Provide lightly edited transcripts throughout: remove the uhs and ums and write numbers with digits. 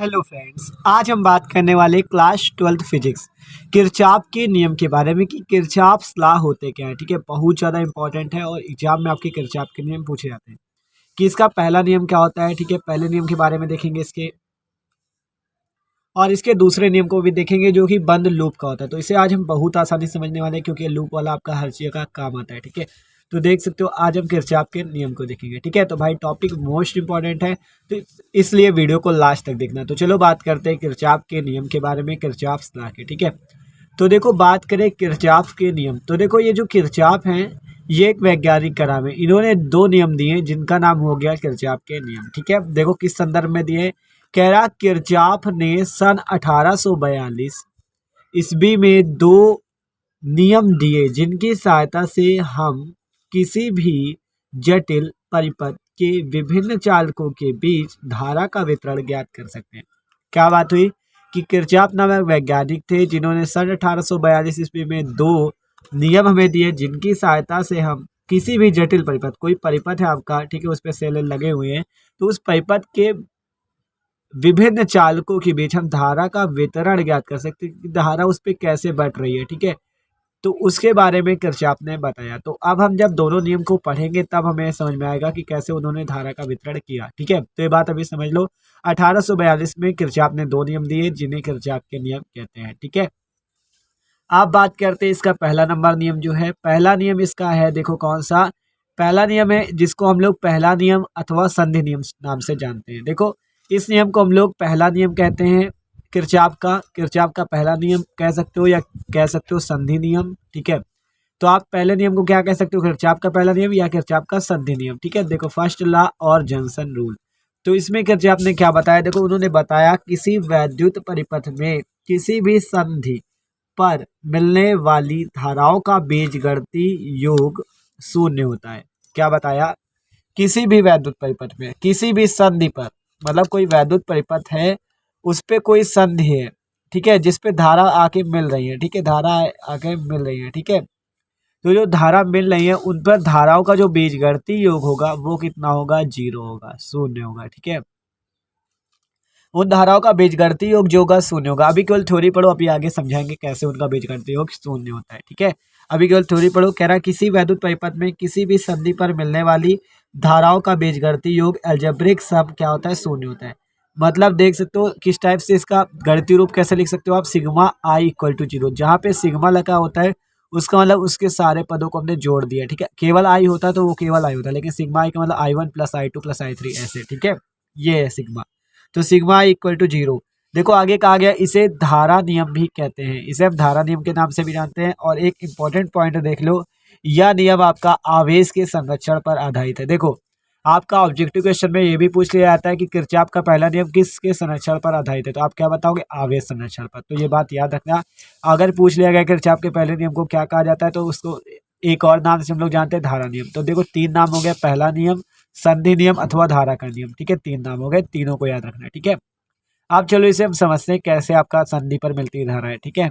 Hello friends, आज हम बात करने वाले क्लास 12th फिजिक्स किरचॉफ के नियम के बारे में कि किरचॉफ लॉ होते क्या है। ठीक है, बहुत ज़्यादा इंपॉर्टेंट है और एग्जाम में आपके किरचॉफ के नियम पूछे जाते हैं कि इसका पहला नियम क्या होता है। ठीक है, पहले नियम के बारे में देखेंगे इसके, और इसके दूसरे नियम को भी देखेंगे जो कि बंद लूप का होता है। तो इसे आज हम बहुत आसानी से समझने वाले हैं क्योंकि लूप वाला आपका हर चीज़ का काम आता है। ठीक है, तो देख सकते हो आज हम किरचॉफ के नियम को देखेंगे। ठीक है, तो भाई टॉपिक मोस्ट इंपॉर्टेंट है, तो इसलिए वीडियो को लास्ट तक देखना। तो चलो बात करते हैं किरचॉफ के नियम के बारे में, किरचॉफ लॉ के। ठीक है, तो देखो बात करें किरचॉफ के नियम, तो देखो ये जो किरचॉफ हैं ये एक वैज्ञानिक का नाम है। इन्होंने दो नियम दिए जिनका नाम हो गया किरचॉफ के नियम। ठीक है, देखो किस संदर्भ में दिए। कह रहा किरचॉफ ने सन 1842 ईस्वी में दो नियम दिए जिनकी सहायता से हम किसी भी जटिल परिपथ के विभिन्न चालकों के बीच धारा का वितरण ज्ञात कर सकते हैं। क्या बात हुई कि किरचॉफ नामक वैज्ञानिक थे जिन्होंने सन 1842 ईस्वी में दो नियम हमें दिए जिनकी सहायता से हम किसी भी जटिल परिपथ, कोई परिपथ है आपका, ठीक है, उस पर सेल लगे हुए हैं, तो उस परिपथ के विभिन्न चालकों के बीच हम धारा का वितरण ज्ञात कर सकते हैं कि धारा उस पर कैसे बढ़ रही है। ठीक है, तो उसके बारे में किरचॉफ ने बताया। तो अब हम जब दोनों नियम को पढ़ेंगे तब हमें समझ में आएगा कि कैसे उन्होंने धारा का वितरण किया। ठीक है, तो ये बात अभी समझ लो। 1842 में किरचॉफ ने दो नियम दिए जिन्हें किरचॉफ के नियम कहते हैं। ठीक है, आप बात करते हैं इसका पहला नंबर नियम जो है, पहला नियम इसका है, देखो कौन सा पहला नियम है जिसको हम लोग पहला नियम अथवा संधि नियम नाम से जानते हैं। देखो इस नियम को हम लोग पहला नियम कहते हैं किरचॉफ का पहला नियम कह सकते हो या कह सकते हो संधि नियम। ठीक है, तो आप पहले नियम को क्या कह सकते हो, किरचॉफ का पहला नियम या किरचॉफ का संधि नियम। ठीक है, देखो फर्स्ट लॉ और जॉनसन रूल। तो इसमें किरचॉफ ने क्या बताया, देखो उन्होंने बताया किसी वैद्युत परिपथ में किसी भी संधि पर मिलने वाली धाराओं का बीजगणितीय योग शून्य होता है। क्या बताया, किसी भी वैद्युत परिपथ में किसी भी संधि पर, मतलब कोई वैद्युत परिपथ है उस पे कोई संधि है, ठीक है, जिस पे धारा आके मिल रही है। ठीक है, धारा आके मिल रही है। ठीक है, तो जो धारा मिल रही है उन पर धाराओं का जो बीजगणितीय योग होगा वो कितना होगा, 0 होगा, शून्य होगा। ठीक है, उन धाराओं का बीजगणितीय योग जो होगा शून्य होगा। अभी केवल थ्योरी पढ़ो, अभी आगे समझाएंगे कैसे उनका बीजगणितीय योग शून्य होता है। ठीक है, अभी केवल थ्योरी पढ़ो। कह रहा है किसी वैद्युत परिपथ में किसी भी संधि पर मिलने वाली धाराओं का बीजगणितीय योग अलजेब्रिक सम क्या होता है, शून्य होता है। मतलब देख सकते हो किस टाइप से इसका गणितीय रूप कैसे लिख सकते हो आप, सिग्मा आई इक्वल टू 0, जहाँ पे सिग्मा लगा होता है उसका मतलब उसके सारे पदों को हमने जोड़ दिया। ठीक है, केवल आई होता है तो वो केवल आई होता है, लेकिन सिग्मा आई का मतलब I1 + I2 + I3 ऐसे। ठीक है, ये है सिग्मा, तो सिग्मा इक्वल टू 0। देखो आगे कहा गया इसे धारा नियम भी कहते हैं, इसे हम धारा नियम के नाम से भी जानते हैं। और एक इंपॉर्टेंट पॉइंट देख लो, यह नियम आपका आवेश के संरक्षण पर आधारित है। देखो आपका ऑब्जेक्टिव क्वेश्चन में ये भी पूछ लिया जाता है कि किरचॉफ का पहला नियम किसके संरक्षण पर आधारित है, तो आप क्या बताओगे, आवेश संरक्षण पर। तो ये बात याद रखना, अगर पूछ लिया गया किरचॉफ के पहले नियम को क्या कहा जाता है तो उसको एक और नाम से हम लोग जानते हैं, धारा नियम। तो देखो तीन नाम हो गया, पहला नियम, संधि नियम अथवा धारा का नियम। ठीक है, तीन नाम हो गए, तीनों को याद रखना है। ठीक है, अब चलो इसे हम समझते हैं कैसे आपका संधि पर मिलती है धारा है। ठीक है,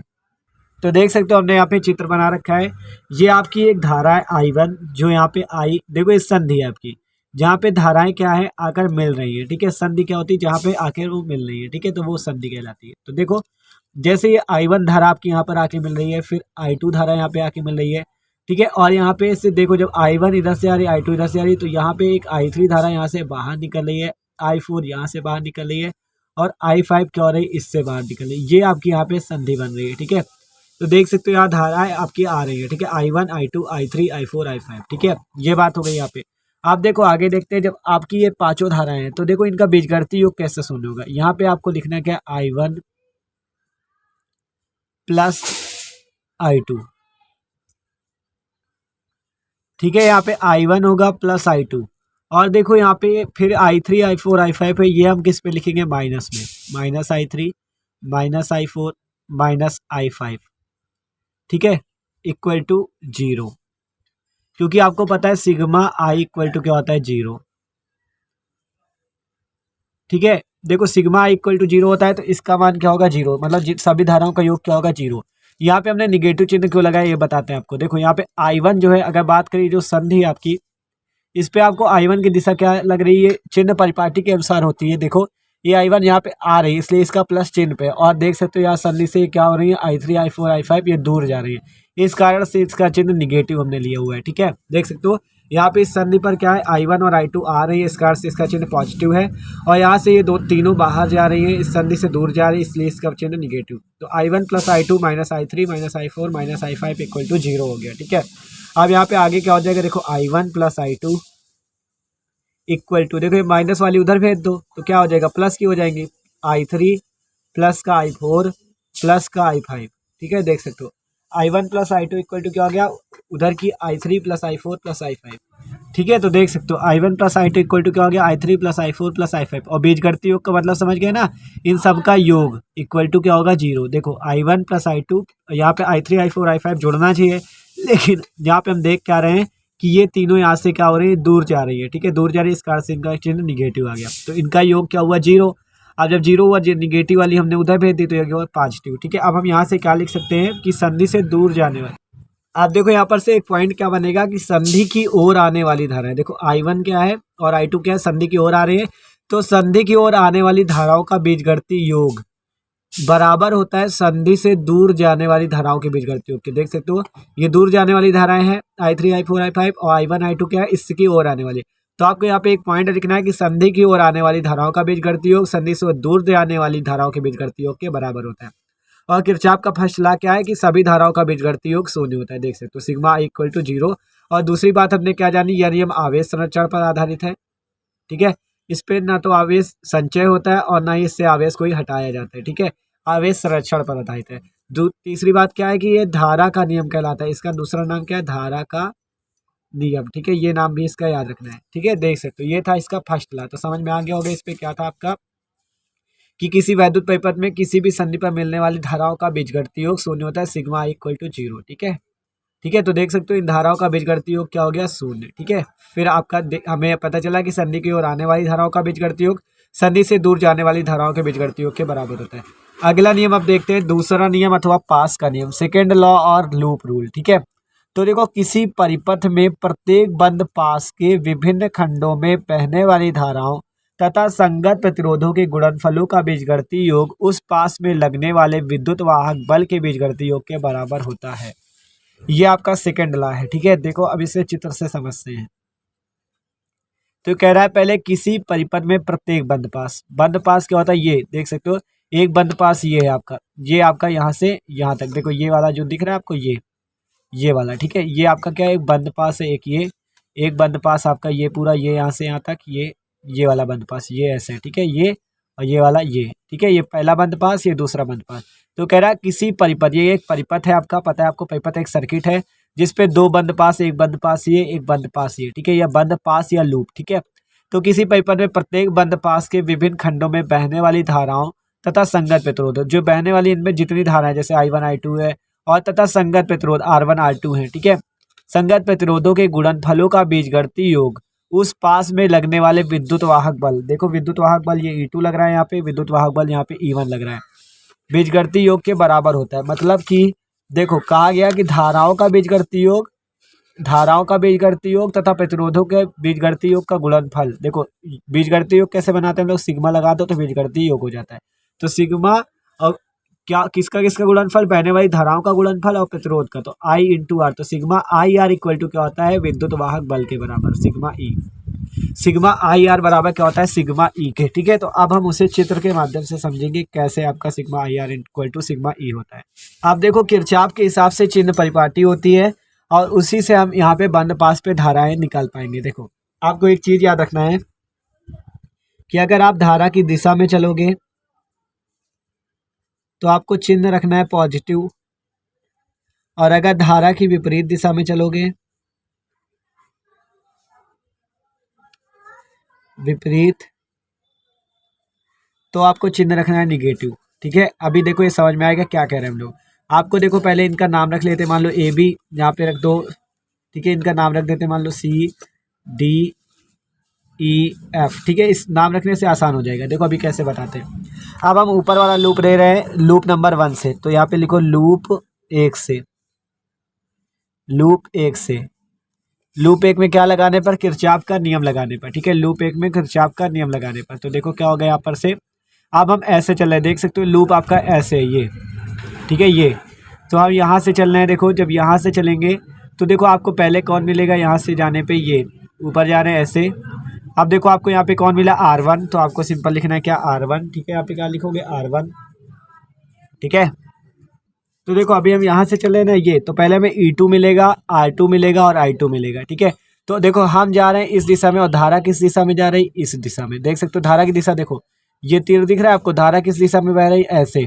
तो देख सकते हो हमने यहाँ पे चित्र बना रखा है, ये आपकी एक धारा है I1 जो यहाँ पे आई, देखो इस संधि है आपकी जहाँ पे धाराएं क्या है आकर मिल रही है। ठीक है, संधि क्या होती है, जहाँ पे आकर वो मिल रही है। ठीक है, तो वो संधि कहलाती है। तो देखो जैसे ये I1 धारा आपकी यहाँ पर आके मिल रही है, फिर I2 धारा यहाँ पे आके मिल रही है। ठीक है, और यहाँ पे से देखो जब I1 इधर से आ रही है, I2 इधर से आ रही है, तो यहाँ पे एक I3 धारा यहाँ से बाहर निकल रही है, I4 यहाँ से बाहर निकल रही है, और I5 क्या हो रही है, इससे बाहर निकल रही है। ये आपकी यहाँ पे संधि बन रही है। ठीक है, तो देख सकते हो यहाँ धाराएं आपकी आ रही है। ठीक है, I1 I2 I3 I4 I5। ठीक है, ये बात हो गई यहाँ पे। आप देखो आगे देखते हैं, जब आपकी ये पांचों धाराएं हैं तो देखो इनका बीजगणितीय योग कैसे शून्य होगा। यहाँ पे आपको लिखना क्या है, I1 + I2। ठीक है, यहाँ पे I1 होगा प्लस I2, और देखो यहाँ पे फिर I3 I4 I5 है, ये हम किस पे लिखेंगे, माइनस में, -I3 -I4 -I5। ठीक है, इक्वल टू 0, क्योंकि आपको पता है सिग्मा आई इक्वल टू क्या होता है, 0। ठीक है, देखो सिग्मा आई इक्वल टू 0 होता है तो इसका मान क्या होगा, 0, मतलब सभी धाराओं का योग क्या होगा, 0। यहाँ पे हमने निगेटिव चिन्ह क्यों लगाया ये बताते हैं आपको। देखो यहाँ पे I1 जो है, अगर बात करें जो संधि है आपकी, इस पे आपको I1 की दिशा क्या लग रही है, चिन्ह परिपाटी के अनुसार होती है। देखो ये I1 यहाँ पे आ रही है इसलिए इसका प्लस चिन्ह पे, और देख सकते हो यहाँ संधि से क्या हो रही है I3 I4 I5 ये दूर जा रही है, इस कारण से इसका चिन्ह निगेटिव हमने लिया हुआ है। ठीक है, देख सकते हो यहाँ पे इस संधि पर क्या है I1 और I2 आ रही है, इस कारण से इसका चिन्ह पॉजिटिव है, और यहाँ से ये दो तीनों बाहर जा रही है, इस संधि से दूर जा रही है इसलिए इसका चिन्ह निगेटिव। तो I1 plus I2 minus I3 minus I4 minus I5 equal to 0 हो गया। ठीक है, अब यहाँ पे आगे क्या हो जाएगा, देखो I1 plus I2 equal to, देखो ये माइनस वाली उधर भेज दो तो क्या हो जाएगा, प्लस की हो जाएंगी, I3 प्लस का I4 प्लस का I5। ठीक है, देख सकते हो I1 plus I2 equal to क्या हो गया, उधर की I3 plus I4 plus I5। ठीक है, तो देख सकते हो I1 plus I2 equal to क्या हो गया, I3 plus I4 plus I5, और बीजगणितीय योग का मतलब समझ गए ना, इन सब का योग इक्वल टू क्या होगा, 0। देखो I1 प्लस I2, यहाँ पे I3 I4 I5 जुड़ना चाहिए, लेकिन यहाँ पे हम देख क्या रहे हैं कि ये तीनों यहाँ से क्या हो रही है, दूर जा रही है। ठीक है, दूर जा रही है, इस कारण से इनका चिन्ह निगेटिव आ गया, तो इनका योग क्या हुआ, 0। अब जब 0 हुआ, निगेटिव वाली हमने उधर भेज दी तो ये हुआ पॉजिटिव। ठीक है, अब हम यहाँ से क्या लिख सकते हैं कि संधि से दूर जाने वाली, आप देखो यहाँ पर से एक पॉइंट क्या बनेगा कि संधि की ओर आने वाली धारा है, देखो I1 क्या है और I2 क्या है, संधि की ओर आ रही है, तो संधि की ओर आने वाली धाराओं का बीजगणितीय योग बराबर होता है संधि से दूर जाने वाली धाराओं के बीजगणितीय योग के। देख सकते हो ये दूर जाने वाली धाराएं हैं I3 I4 I5, और I1 I2 क्या है, इसकी ओर आने वाली। तो आपको यहाँ पे एक पॉइंट लिखना है कि संधि की ओर आने वाली धाराओं का बीजगणितीय योग संधि से दूर जाने वाली धाराओं के बीजगणितीय योग के बराबर होता है। और किरचॉफ का फर्स्ट लॉ क्या है कि सभी धाराओं का बीजगणितीय योग शून्य होता है। देख सकते हो सिग्मा इक्वल टू 0। और दूसरी बात हमने क्या जानी, यह नियम आवेश संरक्षण पर आधारित है। ठीक है, इस पे ना तो आवेश संचय होता है और ना ही इससे आवेश कोई हटाया जाता है। ठीक है, आवेश संरक्षण पर आधारित है। तीसरी बात क्या है कि ये धारा का नियम कहलाता है, इसका दूसरा नाम क्या है, धारा का नियम। ठीक है, ये नाम भी इसका याद रखना है। ठीक है, देख सकते हो ये था इसका फर्स्ट लॉ, तो समझ में आ गया होगा इस पे क्या था आपका कि किसी वैद्युत परिपथ में किसी भी संधि पर मिलने वाली धाराओं का बीजगणितीय योग शून्य होता है, सिग्मा इक्वल टू 0। ठीक है, ठीक है, तो देख सकते हो इन धाराओं का बीजगणितीय योग क्या हो गया, शून्य। ठीक है, फिर आपका हमें पता चला कि संधि की ओर आने वाली धाराओं का बीजगणितीय योग संधि से दूर जाने वाली धाराओं के बीजगणितीय योग के बराबर होता है। अगला नियम अब देखते हैं, दूसरा नियम अथवा पास का नियम, सेकेंड लॉ और लूप रूल। ठीक है, तो देखो किसी परिपथ में प्रत्येक बंद पास के विभिन्न खंडों में बहने वाली धाराओं तथा संगत प्रतिरोधों के गुणनफलों का बीजगणितीय योग उस पास में लगने वाले विद्युत वाहक बल के बीजगणितीय योग के बराबर होता है। ये आपका सेकंड लॉ है। ठीक है, देखो अब इसे चित्र से समझते हैं। तो कह रहा है पहले किसी परिपथ में प्रत्येक बंद पास क्या होता है, ये देख सकते हो एक बंद पास ये है आपका, ये आपका यहाँ से यहाँ तक, देखो ये वाला जो दिख रहा है आपको ये वाला। ठीक है, ये आपका क्या है, एक बंद पास है, एक बंद पास आपका ये पूरा, ये यहाँ से यहाँ तक, ये वाला बंद पास ये ऐसे है। ठीक है, ये और ये वाला ये। ठीक है, ये पहला बंद पास, ये दूसरा बंद पास। तो कह रहा है किसी परिपथ, ये एक परिपथ है आपका, पता है आपको परिपथ एक सर्किट है जिसपे दो बंद पास, एक बंद पास ये, एक बंद पास ये। ठीक है, या बंद पास या लूप। ठीक है, तो किसी परिपथ में प्रत्येक बंद पास के विभिन्न खंडों में बहने वाली धाराओं तथा संगत प्रतिरोध, जो बहने वाली इनमें जितनी धाराएं जैसे I1 I2 है और तथा संगत प्रतिरोध R1 R2 है। ठीक है, संगत प्रतिरोधों के गुणनफलों का बीजगणितीय योग उस पास में लगने वाले विद्युत वाहक बल, देखो विद्युत वाहक बल ये E2 लग रहा है यहाँ पे, विद्युत वाहक बल यहाँ पे E1 लग रहा है, बीजगणितीय योग के बराबर होता है। मतलब कि देखो कहा गया कि धाराओं का बीजगणितीय योग तथा प्रतिरोधों के बीजगणितीय योग का गुणनफल, देखो बीजगणितीय योग कैसे बनाते हैं हम लोग, सिग्मा लगा दो तो बीजगणितीय योग हो जाता है। तो सिग्मा और क्या किसका गुणनफल, बहने वाली धाराओं का गुणनफल और प्रतिरोध का, तो I इंटू आर, तो sigma I R equal to क्या होता है, विद्युत वाहक बल के बराबर सिग्मा आई आर बराबर क्या होता है, सिग्मा ई के। ठीक है, तो अब हम उसे चित्र के माध्यम से समझेंगे कैसे आपका sigma I R equal to sigma E होता है। आप देखो किरचॉफ के हिसाब से चिन्ह परिपाटी होती है और उसी से हम यहाँ पे बंद पास पे धाराएं निकाल पाएंगे। देखो आपको एक चीज याद रखना है कि अगर आप धारा की दिशा में चलोगे तो आपको चिन्ह रखना है पॉजिटिव, और अगर धारा की विपरीत दिशा में चलोगे, विपरीत, तो आपको चिन्ह रखना है निगेटिव। ठीक है, अभी देखो ये समझ में आएगा क्या कह रहे हैं हम लोग। आपको देखो पहले इनका नाम रख लेते, मान लो ए बी यहाँ पे रख दो। ठीक है, इनका नाम रख देते, मान लो सी डी ई एफ। ठीक है, इस नाम रखने से आसान हो जाएगा। देखो अभी कैसे बताते हैं। अब हम ऊपर वाला लूप ले रहे हैं लूप नंबर 1 से, तो यहाँ पे लिखो लूप 1 से। लूप 1 में क्या लगाने पर, किरचॉफ का नियम लगाने पर। ठीक है, लूप 1 में किरचॉफ का नियम लगाने पर। तो देखो क्या होगा यहाँ पर से, अब हम ऐसे चल रहे हैं, देख सकते हो लूप आपका ऐसे है ये, ठीक है ये। तो हम यहाँ से चल रहे हैं, देखो जब यहाँ से चलेंगे तो देखो आपको पहले कौन मिलेगा, यहाँ से जाने पे ये ऊपर जा रहे हैं ऐसे। अब देखो आपको यहाँ पे कौन मिला, R1, तो आपको सिंपल लिखना है क्या, R1, ठीक है। यहाँ पे क्या लिखोगे, R1, ठीक है। तो देखो अभी हम यहाँ से चले हैं ना ये, तो पहले हमें E2 मिलेगा, R2 मिलेगा और I2 मिलेगा, ठीक है। तो देखो हम जा रहे हैं इस दिशा में और धारा किस दिशा में जा रही है, इस दिशा में। देख सकते हो धारा की दिशा, देखो ये तीर दिख रहा है आपको, धारा किस दिशा में बह रही है, ऐसे।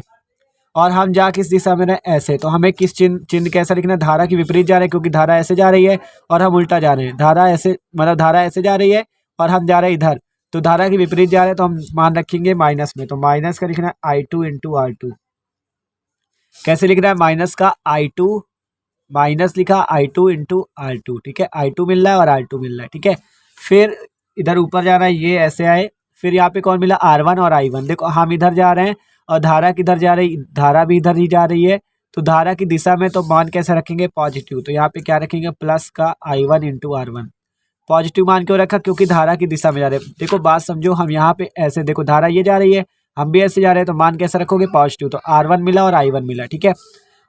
और हम जा किस दिशा में रहे, ऐसे। तो हमें किस चिन्ह कैसा लिखना है, धारा की विपरीत जा रहे हैं, क्योंकि धारा ऐसे जा रही है और हम उल्टा जा रहे हैं। धारा ऐसे मतलब धारा ऐसे जा रही है और हम जा रहे हैं इधर, तो धारा की विपरीत जा रहे हैं, तो हम मान रखेंगे माइनस में। तो माइनस का लिखना है I2 इंटू R2। कैसे लिख रहा है, माइनस का I2, माइनस लिखा I2 इंटू R2, ठीक है। I2 मिल रहा है और R2 मिल रहा है, ठीक है। फिर इधर ऊपर जाना है, ये ऐसे आए। फिर यहाँ पे कौन मिला, R1 और I1। देखो हम इधर जा रहे हैं और धारा किधर जा रही, धारा भी इधर ही जा रही है। तो धारा की दिशा में तो मान कैसे रखेंगे, पॉजिटिव। तो यहाँ पे क्या रखेंगे, प्लस का I1 इंटू R1। पॉजिटिव मान क्यों रखा, क्योंकि धारा की दिशा में जा रहे हैं। देखो बात समझो, हम यहाँ पे ऐसे, देखो धारा ये जा रही है, हम भी ऐसे जा रहे हैं, तो मान कैसे रखोगे, पॉजिटिव। तो R1 मिला और I1 मिला, ठीक है।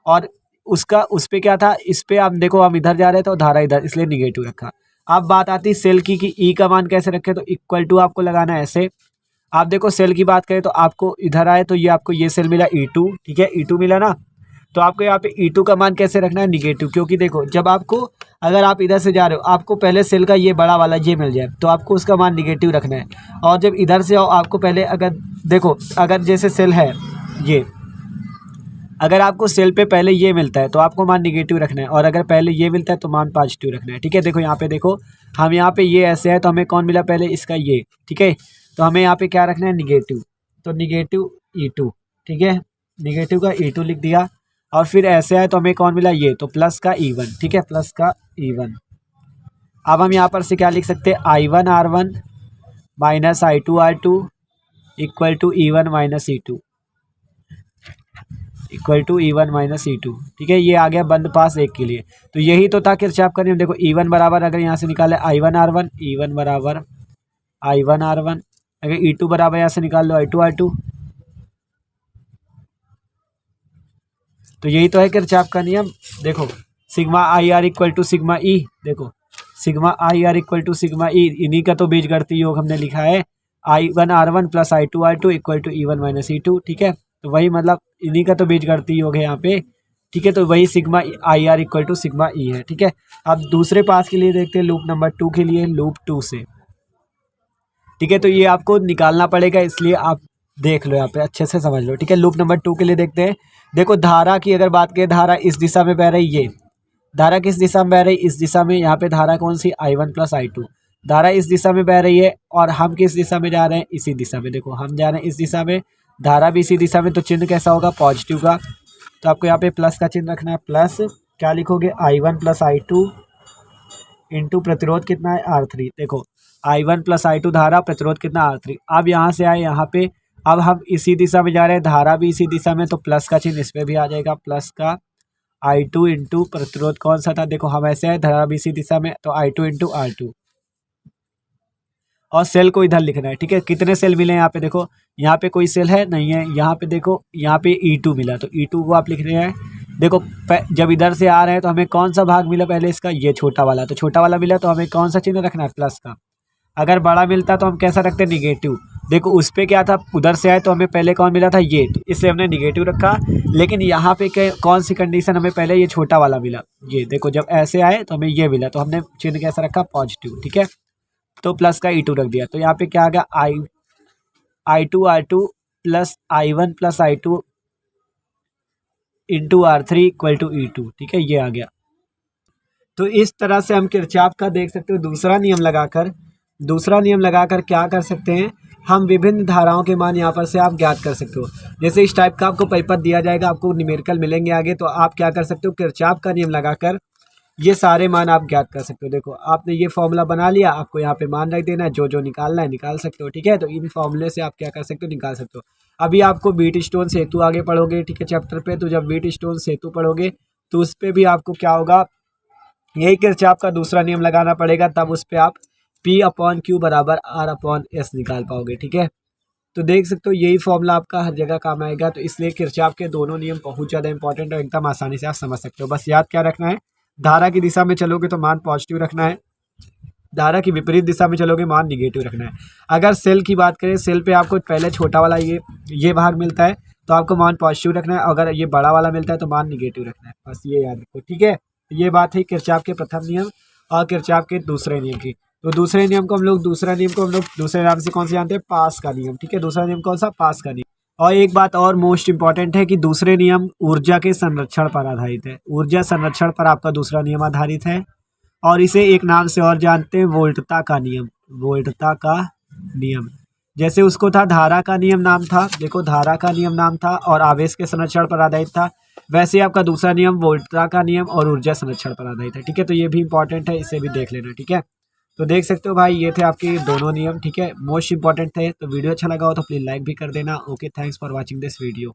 और उसका उस पे क्या था, इस पे आप देखो हम इधर जा रहे थे तो धारा इधर, इसलिए निगेटिव रखा। अब बात आती है सेल की कि ई का मान कैसे रखे, तो इक्वल टू आपको लगाना है ऐसे। आप देखो सेल की बात करें तो आपको इधर आए तो ये आपको ये सेल मिला E2, ठीक है, E2 मिला ना। तो आपको यहाँ पे E2 का मान कैसे रखना है, निगेटिव। क्योंकि देखो जब आपको, अगर आप इधर से जा रहे हो, आपको पहले सेल का ये बड़ा वाला ये मिल जाए तो आपको उसका मान निगेटिव रखना है। और जब इधर से आओ, आपको पहले अगर देखो, अगर जैसे सेल है ये, अगर आपको सेल पे पहले ये मिलता है तो आपको मान निगेटिव रखना है, और अगर पहले ये मिलता है तो मान पॉजिटिव रखना है, ठीक है। देखो यहाँ पे देखो, हम यहाँ पे ये ऐसे है तो हमें कौन मिला पहले, इसका ये, ठीक है। तो हमें यहाँ पे क्या रखना है, निगेटिव। तो निगेटिव E2, ठीक है, निगेटिव का E2 लिख दिया। और फिर ऐसे है तो हमें कौन मिला, ये, तो प्लस का E1, ठीक है, प्लस का E1। अब हम यहाँ पर से क्या लिख सकते हैं, I1 R1 minus I2 R2 equal to E1 minus E2, equal to E1 minus E2, ठीक है। ये आ गया बंद पास एक के लिए। तो यही तो था किरचॉफ का नियम। देखो E1 बराबर, अगर यहाँ से निकाले I1 R1, E1 बराबर I1 R1, अगर E2 बराबर यहाँ से निकाल लो I2 R2। तो यही तो है किरचॉफ का नियम। देखो sigma I R equal to sigma E, देखो sigma I R equal to sigma E, इन्हीं का तो बीजगणितीय योग हमने लिखा है, I1 R1 plus I2 R2 equal to E1 minus E2, ठीक है। तो वही मतलब इन्हीं का तो बीजगणितीय योग है यहाँ पे, ठीक है। तो वही sigma I R equal to sigma E है, ठीक है। अब दूसरे पास के लिए देखते हैं, लूप नंबर 2 के लिए, लूप 2 से, ठीक है। तो ये आपको निकालना पड़ेगा, इसलिए आप देख लो यहाँ पे अच्छे से समझ लो, ठीक है। लूप नंबर 2 के लिए देखते हैं। देखो धारा की अगर बात करें, धारा इस दिशा में बह रही, ये धारा किस दिशा में बह रही, इस दिशा में। यहाँ पे धारा कौन सी, I1 प्लस I2। धारा इस दिशा में बह रही है और हम किस दिशा में जा रहे हैं, इसी दिशा में। देखो हम जा रहे हैं इस दिशा में, धारा भी इसी दिशा में, तो चिन्ह कैसा होगा, पॉजिटिव का। तो आपको यहाँ पे प्लस का चिन्ह रखना है, प्लस क्या लिखोगे, I1 प्लस I2 इंटू प्रतिरोध कितना है, R3। देखो I1 प्लस I2 धारा, प्रतिरोध कितना, R3। अब यहाँ से आए यहाँ पे, अब हम इसी दिशा में जा रहे हैं, धारा भी इसी दिशा में, तो प्लस का चिन्ह इस पर भी आ जाएगा, प्लस का I2 इंटू प्रतिरोध कौन सा था, देखो हम ऐसे है, धारा भी इसी दिशा में, तो I2 इंटू R2। और सेल को इधर लिखना है, ठीक है। कितने सेल मिले यहाँ पे, देखो यहाँ पे कोई सेल है नहीं है, यहाँ पे देखो यहाँ पे E2 मिला, तो E2 को आप लिख रहे हैं। देखो जब इधर से आ रहे हैं तो हमें कौन सा भाग मिला पहले, इसका ये छोटा वाला, तो छोटा वाला मिला तो हमें कौन सा चिन्ह रखना है, प्लस का। अगर बड़ा मिलता तो हम कैसा रखते, निगेटिव। देखो उस पर क्या था, उधर से आए तो हमें पहले कौन मिला था, ये, तो इसलिए हमने निगेटिव रखा। लेकिन यहाँ पे कौन सी कंडीशन, हमें पहले ये छोटा वाला मिला, ये देखो जब ऐसे आए तो हमें ये मिला, तो हमने चिन्ह कैसा रखा, पॉजिटिव, ठीक है। तो प्लस का E2 रख दिया। तो यहाँ पे क्या आ गया, I2 R2 plus I1 plus I2 into R3 equal to E2, ठीक है, ये आ गया। तो इस तरह से हम किरचॉफ का देख सकते हो दूसरा नियम लगाकर क्या कर सकते हैं, हम विभिन्न धाराओं के मान यहाँ पर से आप ज्ञात कर सकते हो। जैसे इस टाइप का आपको पेपर दिया जाएगा, आपको न्यूमेरिकल मिलेंगे आगे, तो आप क्या कर सकते हो, किरचॉफ का नियम लगाकर ये सारे मान आप ज्ञात कर सकते हो। देखो आपने ये फॉर्मूला बना लिया, आपको यहाँ पे मान रख देना है, जो जो निकालना है निकाल सकते हो, ठीक है। तो इन फॉर्मूले से आप क्या कर सकते हो, निकाल सकते हो। अभी आपको व्हीट स्टोन सेतु आगे पढ़ोगे, ठीक है, चैप्टर पे। तो जब व्हीट स्टोन सेतु पढ़ोगे तो उस पर भी आपको क्या होगा, यही किरचॉफ का दूसरा नियम लगाना पड़ेगा, तब उस पर आप P/Q बराबर R/S निकाल पाओगे, ठीक है। तो देख सकते हो यही फॉर्मूला आपका हर जगह काम आएगा। तो इसलिए किरचॉफ के दोनों नियम बहुत ज़्यादा इंपॉर्टेंट और एकदम आसानी से आप समझ सकते हो। बस याद क्या रखना है, धारा की दिशा में चलोगे तो मान पॉजिटिव रखना है, धारा की विपरीत दिशा में चलोगे मान निगेटिव रखना है। अगर सेल की बात करें, सेल पे आपको पहले छोटा वाला ये भाग मिलता है तो आपको मान पॉजिटिव रखना है, अगर ये बड़ा वाला मिलता है तो मान निगेटिव रखना है। बस ये याद रखो, ठीक है। ये बात है किरचॉफ के प्रथम नियम और किरचॉफ के दूसरे नियम की। तो दूसरे नियम को हम लोग दूसरे नाम से कौन से जानते हैं, पास का नियम, ठीक है। दूसरा नियम कौन सा, पास का नियम। और एक बात और मोस्ट इंपॉर्टेंट है कि दूसरे नियम ऊर्जा के संरक्षण पर आधारित है। ऊर्जा संरक्षण पर आपका दूसरा नियम आधारित है और इसे एक नाम से और जानते हैं, वोल्टता का नियम। वोल्टता का नियम, जैसे उसको था धारा का नियम नाम था, देखो धारा का नियम नाम था और आवेश के संरक्षण पर आधारित था, वैसे आपका दूसरा नियम वोल्टता का नियम और ऊर्जा संरक्षण पर आधारित है, ठीक है। तो ये भी इंपॉर्टेंट है, इसे भी देख लेना, ठीक है। तो देख सकते हो भाई ये थे आपके दोनों नियम, ठीक है, मोस्ट इंपॉर्टेंट थे। तो वीडियो अच्छा लगा हो तो प्लीज़ लाइक भी कर देना। Okay, thanks for watching this video.